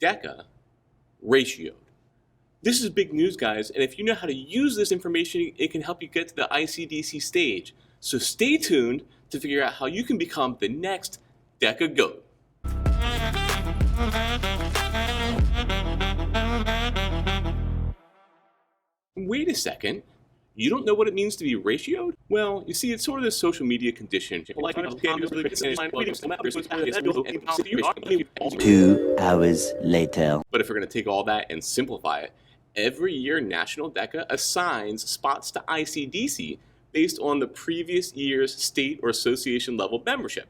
Deca ratioed. This is big news, guys, and if you know how to use this information, it can help you get to the ICDC stage. So stay tuned to figure out how you can become the next Deca GOAT. Wait a second. You don't know what it means to be ratioed? Well, you see, it's sort of this social media condition. 2 hours later. But if we're going to take all that and simplify it, every year National Deca assigns spots to ICDC based on the previous year's state or association level membership.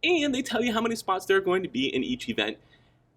And they tell you how many spots there are going to be in each event.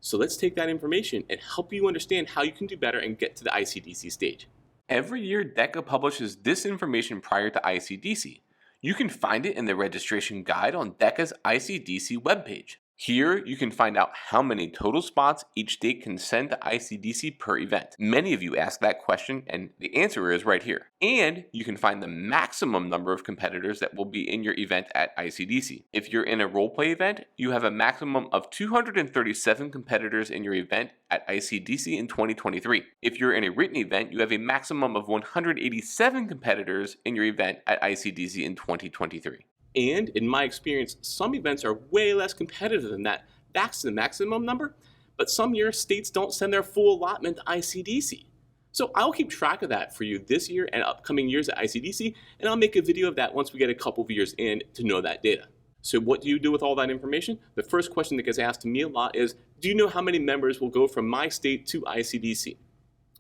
So let's take that information and help you understand how you can do better and get to the ICDC stage. Every year, Deca publishes this information prior to ICDC. You can find it in the registration guide on Deca's ICDC webpage. Here, you can find out how many total spots each state can send to ICDC per event. Many of you ask that question, and the answer is right here. And you can find the maximum number of competitors that will be in your event at ICDC. If you're in a roleplay event, you have a maximum of 237 competitors in your event at ICDC in 2023. If you're in a written event, you have a maximum of 187 competitors in your event at ICDC in 2023. And in my experience, some events are way less competitive than that. That's the maximum number, but some years states don't send their full allotment to ICDC. So I'll keep track of that for you this year and upcoming years at ICDC, and I'll make a video of that once we get a couple of years in to know that data. So what do you do with all that information? The first question that gets asked to me a lot is, do you know how many members will go from my state to ICDC?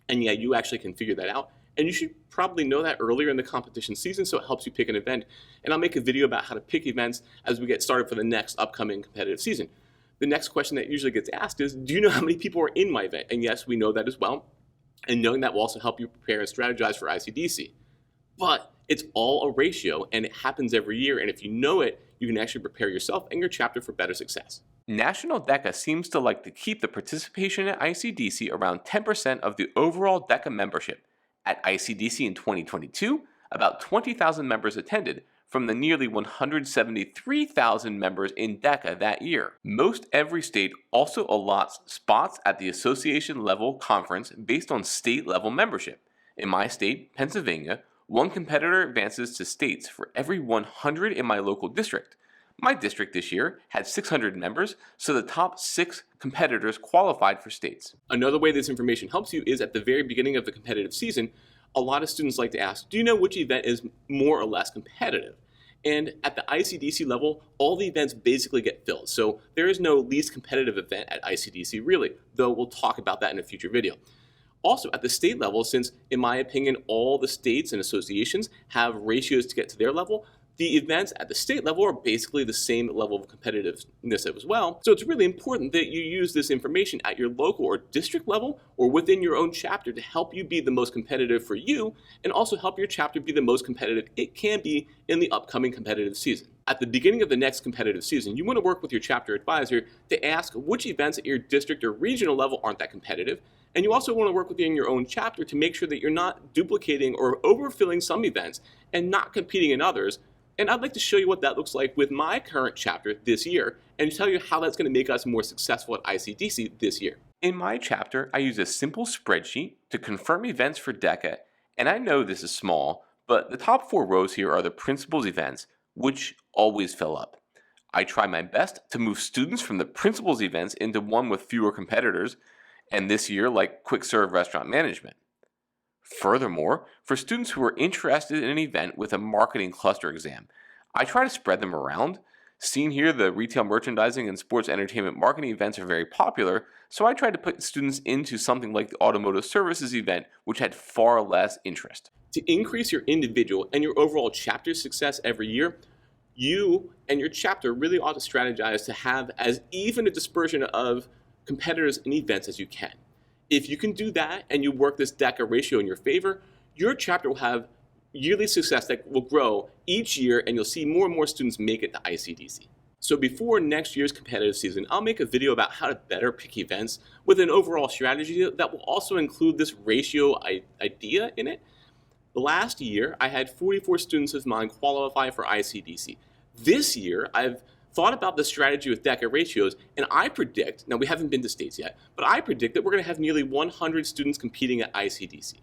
And yeah, you actually can figure that out. And you should probably know that earlier in the competition season, so it helps you pick an event. And I'll make a video about how to pick events as we get started for the next upcoming competitive season. The next question that usually gets asked is, do you know how many people are in my event? And yes, we know that as well. And knowing that will also help you prepare and strategize for ICDC. But it's all a ratio, and it happens every year. And if you know it, you can actually prepare yourself and your chapter for better success. National Deca seems to like to keep the participation at ICDC around 10% of the overall Deca membership. At ICDC in 2022, about 20,000 members attended from the nearly 173,000 members in Deca that year. Most every state also allots spots at the association level conference based on state level membership. In my state, Pennsylvania, one competitor advances to states for every 100 in my local district. My district this year had 600 members, so the top 6 competitors qualified for states. Another way this information helps you is at the very beginning of the competitive season, a lot of students like to ask, do you know which event is more or less competitive? And at the ICDC level, all the events basically get filled. So there is no least competitive event at ICDC really, though we'll talk about that in a future video. Also at the state level, since in my opinion, all the states and associations have ratios to get to their level, the events at the state level are basically the same level of competitiveness as well. So it's really important that you use this information at your local or district level or within your own chapter to help you be the most competitive for you and also help your chapter be the most competitive it can be in the upcoming competitive season. At the beginning of the next competitive season, you want to work with your chapter advisor to ask which events at your district or regional level aren't that competitive. And you also want to work within your own chapter to make sure that you're not duplicating or overfilling some events and not competing in others. And I'd like to show you what that looks like with my current chapter this year and tell you how that's going to make us more successful at ICDC this year. In my chapter, I use a simple spreadsheet to confirm events for Deca, and I know this is small, but the top 4 rows here are the principals events, which always fill up. I try my best to move students from the principals events into one with fewer competitors, and this year like quick serve restaurant management. Furthermore, for students who are interested in an event with a marketing cluster exam, I try to spread them around. Seen here, the retail merchandising and sports entertainment marketing events are very popular, so I tried to put students into something like the automotive services event, which had far less interest. To increase your individual and your overall chapter success every year, you and your chapter really ought to strategize to have as even a dispersion of competitors and events as you can. If you can do that and you work this Deca ratio in your favor, your chapter will have yearly success that will grow each year and you'll see more and more students make it to ICDC. So before next year's competitive season, I'll make a video about how to better pick events with an overall strategy that will also include this ratio idea in it. Last year, I had 44 students of mine qualify for ICDC. This year, I've thought about the strategy with Deca ratios, and I predict, now we haven't been to states yet, but I predict that we're going to have nearly 100 students competing at ICDC.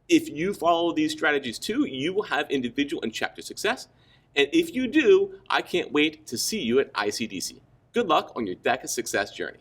If you follow these strategies too, you will have individual and chapter success. And if you do, I can't wait to see you at ICDC. Good luck on your Deca success journey.